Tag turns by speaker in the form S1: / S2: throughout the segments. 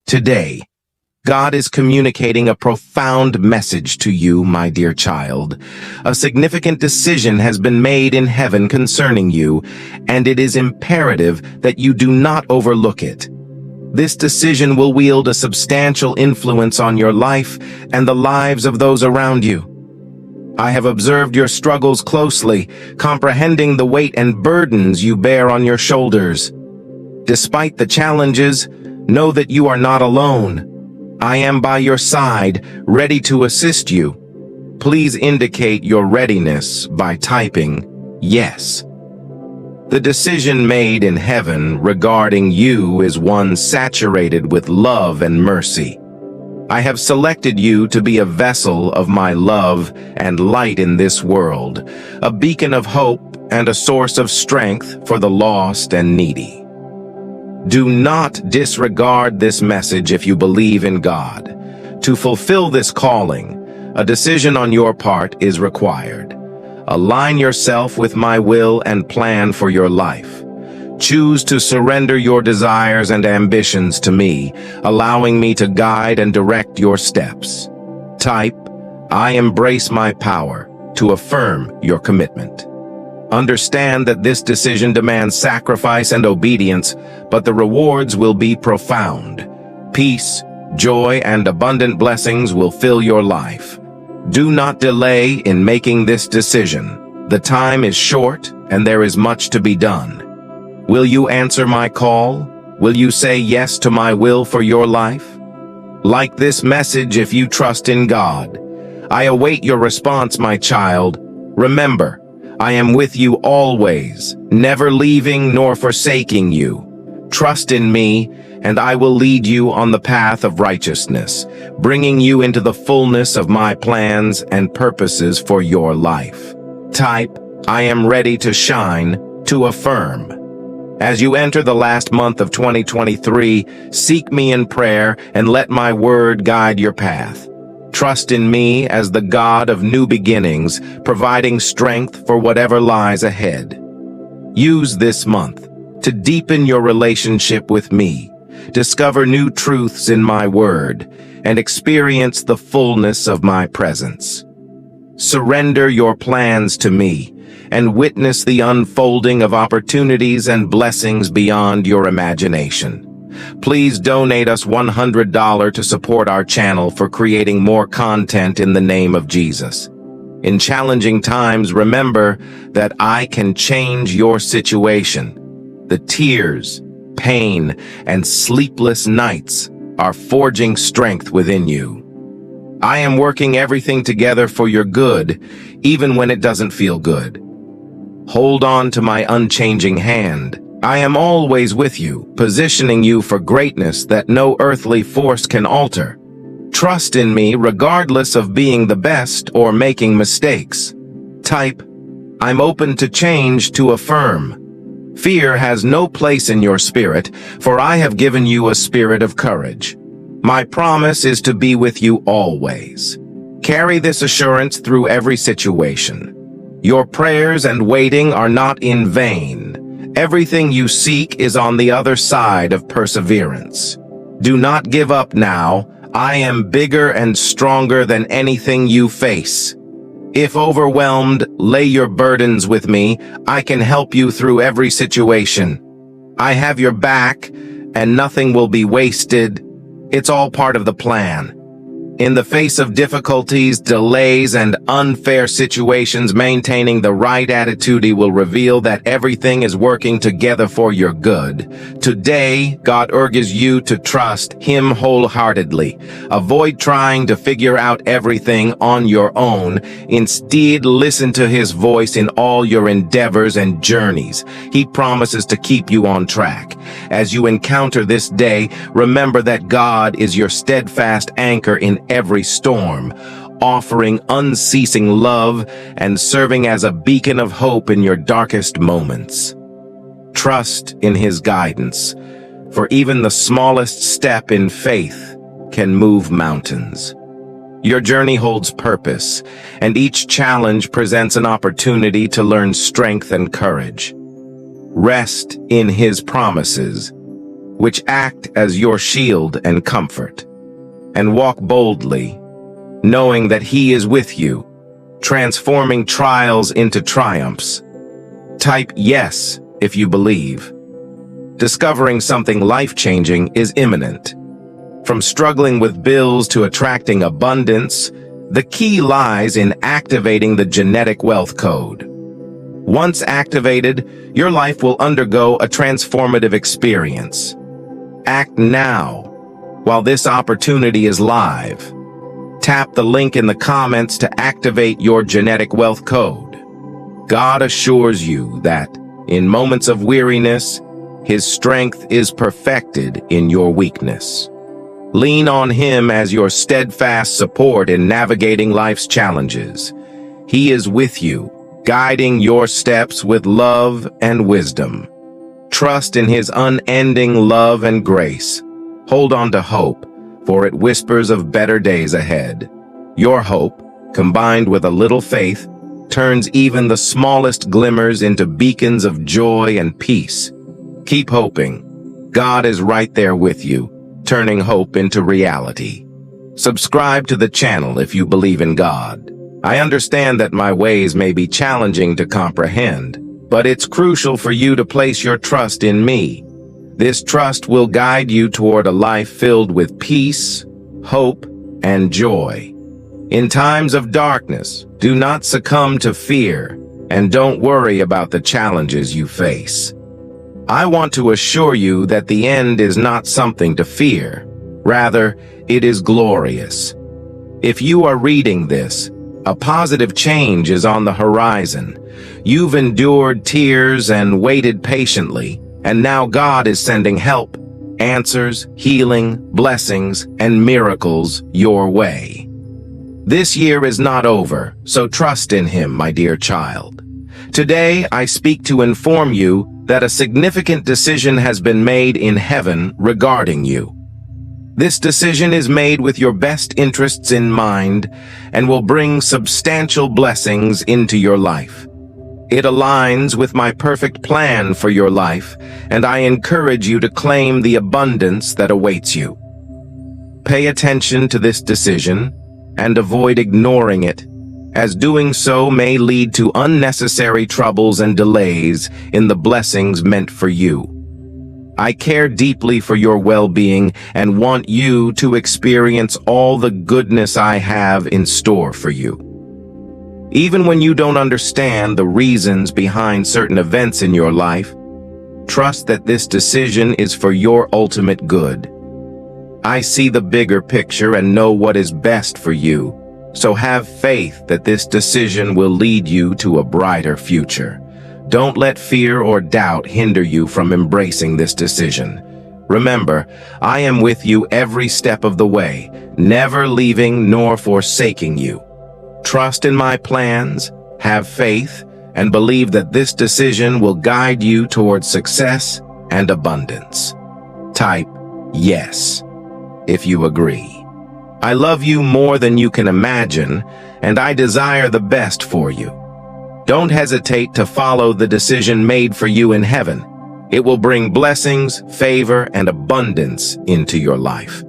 S1: Today, God is communicating a profound message to you, my dear child. A significant decision has been made in heaven concerning you, and it is imperative that you do not overlook it. This decision will wield a substantial influence on your life and the lives of those around you. I have observed your struggles closely, comprehending the weight and burdens you bear on your shoulders. Despite the challenges, know that you are not alone. I am by your side, ready to assist you. Please indicate your readiness by typing yes. The decision made in heaven regarding you is one saturated with love and mercy. I have selected you to be a vessel of my love and light in this world, a beacon of hope and a source of strength for the lost and needy. Do not disregard this message if you believe in God. To fulfill this calling, a decision on your part is required. Align yourself with my will and plan for your life. Choose to surrender your desires and ambitions to me, allowing me to guide and direct your steps. Type, I embrace my power, to affirm your commitment. Understand that this decision demands sacrifice and obedience, but the rewards will be profound. Peace, joy, and abundant blessings will fill your life. Do not delay in making this decision. The time is short, and there is much to be done. Will you answer my call? Will you say yes to my will for your life? Like this message if you trust in God. I await your response, my child. Remember, I am with you always, never leaving nor forsaking you. Trust in me, and I will lead you on the path of righteousness, bringing you into the fullness of my plans and purposes for your life. Type, I am ready to shine, to affirm. As you enter the last month of 2023, seek me in prayer and let my word guide your path. Trust in me as the God of new beginnings, providing strength for whatever lies ahead. Use this month to deepen your relationship with me, discover new truths in my word, and experience the fullness of my presence. Surrender your plans to me and witness the unfolding of opportunities and blessings beyond your imagination. Please donate us $100 to support our channel for creating more content in the name of Jesus. In challenging times, remember that I can change your situation. The tears, pain, and sleepless nights are forging strength within you. I am working everything together for your good, even when it doesn't feel good. Hold on to my unchanging hand. I am always with you, positioning you for greatness that no earthly force can alter. Trust in me regardless of being the best or making mistakes. Type, I'm open to change, to affirm. Fear has no place in your spirit, for I have given you a spirit of courage. My promise is to be with you always. Carry this assurance through every situation. Your prayers and waiting are not in vain. Everything you seek is on the other side of perseverance. Do not give up now. I am bigger and stronger than anything you face. If overwhelmed, lay your burdens with me. I can help you through every situation. I have your back, and nothing will be wasted. It's all part of the plan. In the face of difficulties, delays, and unfair situations, maintaining the right attitude will reveal that everything is working together for your good. Today, God urges you to trust Him wholeheartedly. Avoid trying to figure out everything on your own. Instead, listen to His voice in all your endeavors and journeys. He promises to keep you on track. As you encounter this day, remember that God is your steadfast anchor in every storm, offering unceasing love and serving as a beacon of hope in your darkest moments. Trust in His guidance, for even the smallest step in faith can move mountains. Your journey holds purpose, and each challenge presents an opportunity to learn strength and courage. Rest in His promises. which act as your shield and comfort. And walk boldly, knowing that He is with you, transforming trials into triumphs. Type yes if you believe. Discovering something life-changing is imminent. From struggling with bills to attracting abundance, the key lies in activating the genetic wealth code. Once activated, your life will undergo a transformative experience. Act now, while this opportunity is live. Tap the link in the comments to activate your genetic wealth code. God assures you that, in moments of weariness, His strength is perfected in your weakness. Lean on Him as your steadfast support in navigating life's challenges. He is with you, guiding your steps with love and wisdom. Trust in His unending love and grace. Hold on to hope, for it whispers of better days ahead. Your hope, combined with a little faith, turns even the smallest glimmers into beacons of joy and peace. Keep hoping. God is right there with you, turning hope into reality. Subscribe to the channel if you believe in God. I understand that my ways may be challenging to comprehend, but it's crucial for you to place your trust in me. This trust will guide you toward a life filled with peace, hope, and joy. In times of darkness, do not succumb to fear, and don't worry about the challenges you face. I want to assure you that the end is not something to fear. Rather, it is glorious. If you are reading this, a positive change is on the horizon. You've endured tears and waited patiently, and now God is sending help, answers, healing, blessings, and miracles your way. This year is not over, so trust in Him, my dear child. Today, I speak to inform you that a significant decision has been made in heaven regarding you. This decision is made with your best interests in mind and will bring substantial blessings into your life. It aligns with my perfect plan for your life, and I encourage you to claim the abundance that awaits you. Pay attention to this decision and avoid ignoring it, as doing so may lead to unnecessary troubles and delays in the blessings meant for you. I care deeply for your well-being and want you to experience all the goodness I have in store for you. Even when you don't understand the reasons behind certain events in your life, trust that this decision is for your ultimate good. I see the bigger picture and know what is best for you, so have faith that this decision will lead you to a brighter future. Don't let fear or doubt hinder you from embracing this decision. Remember, I am with you every step of the way, never leaving nor forsaking you. Trust in my plans, have faith, and believe that this decision will guide you towards success and abundance. Type yes if you agree. I love you more than you can imagine, and I desire the best for you. Don't hesitate to follow the decision made for you in heaven. It will bring blessings, favor, and abundance into your life.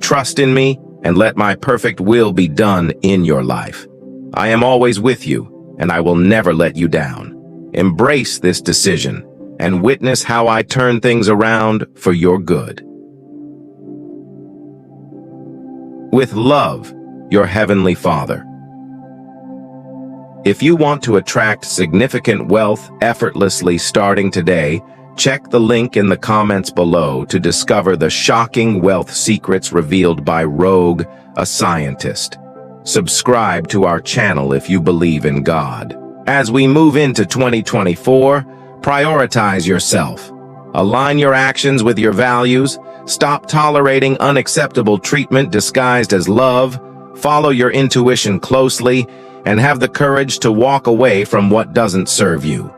S1: Trust in me and let my perfect will be done in your life. I am always with you, and I will never let you down. Embrace this decision and witness how I turn things around for your good. With love, your Heavenly Father. If you want to attract significant wealth effortlessly starting today, check the link in the comments below to discover the shocking wealth secrets revealed by Rogue, a scientist. Subscribe to our channel if you believe in God. As we move into 2024, prioritize yourself. Align your actions with your values. Stop tolerating unacceptable treatment disguised as love. Follow your intuition closely and have the courage to walk away from what doesn't serve you.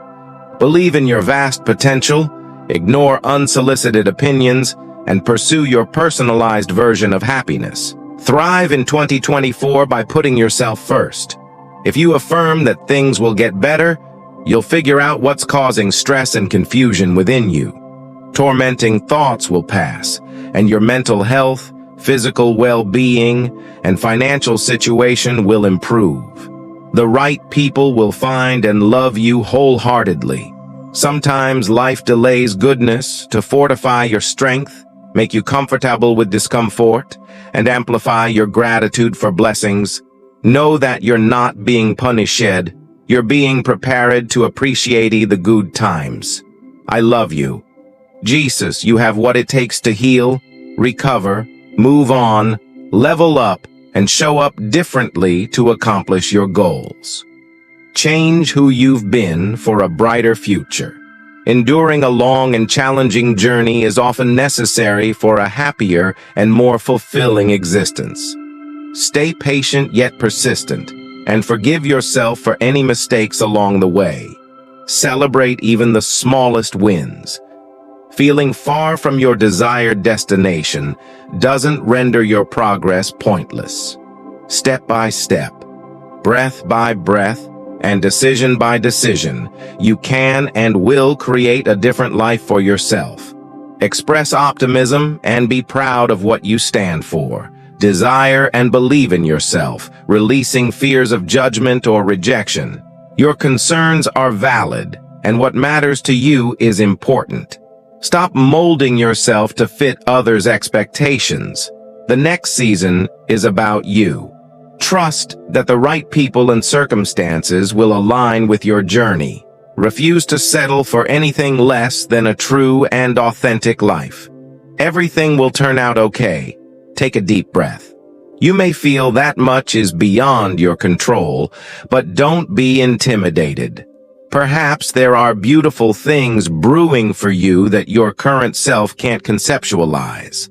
S1: Believe in your vast potential, ignore unsolicited opinions, and pursue your personalized version of happiness. Thrive in 2024 by putting yourself first. If you affirm that things will get better, you'll figure out what's causing stress and confusion within you. Tormenting thoughts will pass, and your mental health, physical well-being, and financial situation will improve. The right people will find and love you wholeheartedly. Sometimes life delays goodness to fortify your strength, make you comfortable with discomfort, and amplify your gratitude for blessings. Know that you're not being punished. You're being prepared to appreciate the good times. I love you. Jesus, you have what it takes to heal, recover, move on, level up, and show up differently to accomplish your goals. Change who you've been for a brighter future. Enduring a long and challenging journey is often necessary for a happier and more fulfilling existence. Stay patient yet persistent, and forgive yourself for any mistakes along the way. Celebrate even the smallest wins. Feeling far from your desired destination doesn't render your progress pointless. Step by step, breath by breath, and decision by decision, you can and will create a different life for yourself. Express optimism and be proud of what you stand for. Desire and believe in yourself, releasing fears of judgment or rejection. Your concerns are valid, and what matters to you is important. Stop molding yourself to fit others' expectations. The next season is about you. Trust that the right people and circumstances will align with your journey. Refuse to settle for anything less than a true and authentic life. Everything will turn out okay. Take a deep breath. You may feel that much is beyond your control, but don't be intimidated. Perhaps there are beautiful things brewing for you that your current self can't conceptualize.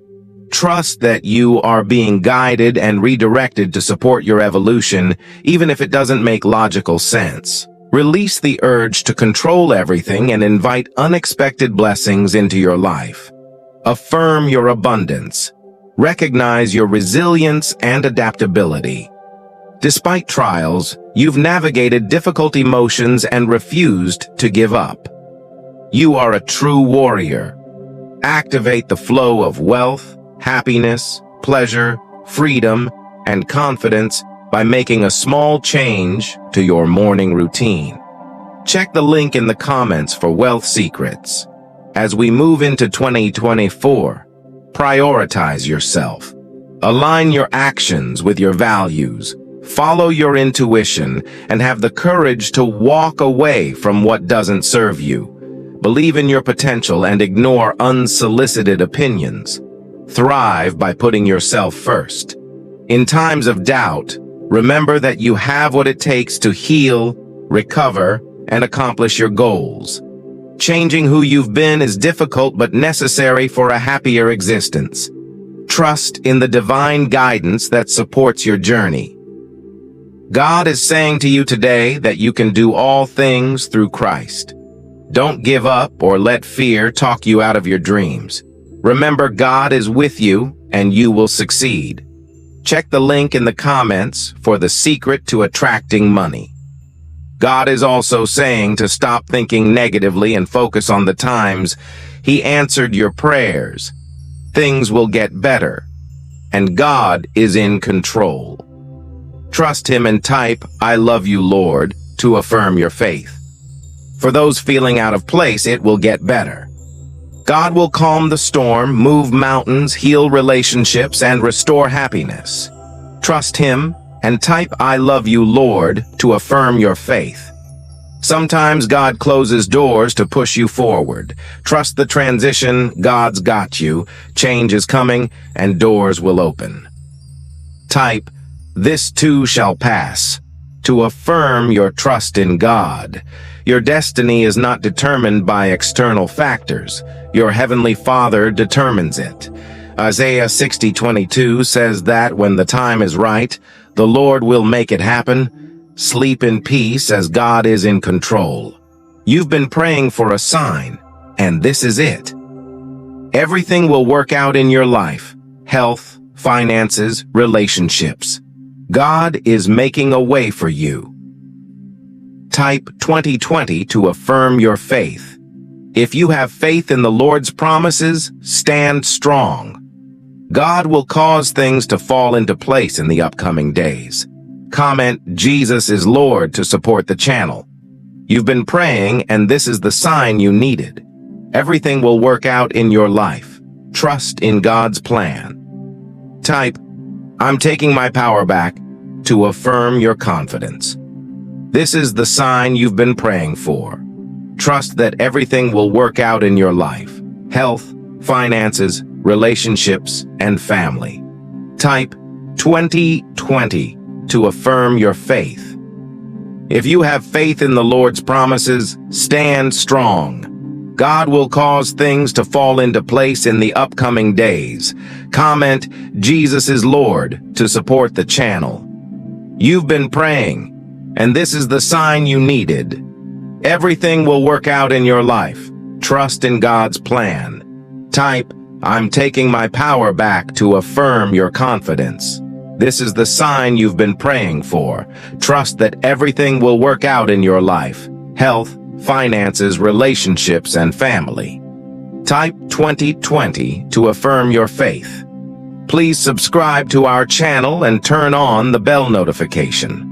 S1: Trust that you are being guided and redirected to support your evolution, even if it doesn't make logical sense. Release the urge to control everything and invite unexpected blessings into your life. Affirm your abundance. Recognize your resilience and adaptability. Despite trials, you've navigated difficult emotions and refused to give up. You are a true warrior. Activate the flow of wealth, happiness, pleasure, freedom, and confidence by making a small change to your morning routine. Check the link in the comments for wealth secrets. As we move into 2024, prioritize yourself. Align your actions with your values. Follow your intuition and have the courage to walk away from what doesn't serve you. Believe in your potential and ignore unsolicited opinions. Thrive by putting yourself first. In times of doubt, remember that you have what it takes to heal, recover, and accomplish your goals. Changing who you've been is difficult but necessary for a happier existence. Trust in the divine guidance that supports your journey. God is saying to you today that you can do all things through Christ. Don't give up or let fear talk you out of your dreams. Remember, God is with you and you will succeed. Check the link in the comments for the secret to attracting money. God is also saying to stop thinking negatively and focus on the times He answered your prayers. Things will get better, and God is in control. Trust Him and type, "I love you, Lord," to affirm your faith. For those feeling out of place, it will get better. God will calm the storm, move mountains, heal relationships, and restore happiness. Trust Him and type, "I love you, Lord," to affirm your faith. Sometimes God closes doors to push you forward. Trust the transition. God's got you. Change is coming, and doors will open. Type, "This too shall pass," to affirm your trust in God. Your destiny is not determined by external factors. Your Heavenly Father determines it. Isaiah 60:22 says that when the time is right, the Lord will make it happen. Sleep in peace as God is in control. You've been praying for a sign, and this is it. Everything will work out in your life: health, finances, relationships. God is making a way for you. Type 2020 to affirm your faith. If you have faith in the Lord's promises, stand strong. God will cause things to fall into place in the upcoming days. Comment Jesus is Lord to support the channel. You've been praying, and this is the sign you needed. Everything will work out in your life. Trust in God's plan. Type, I'm taking my power back, to affirm your confidence. This is the sign you've been praying for. Trust that everything will work out in your life. Health, finances, relationships, and family. Type 2020 to affirm your faith. If you have faith in the Lord's promises, stand strong. God will cause things to fall into place in the upcoming days. Comment Jesus is Lord to support the channel. You've been praying, and this is the sign you needed. Everything will work out in your life. Trust in God's plan. Type, I'm taking my power back to affirm your confidence. This is the sign you've been praying for. Trust that everything will work out in your life. Health, finances, relationships, and family. Type 2020 to affirm your faith. Please subscribe to our channel and turn on the bell notification.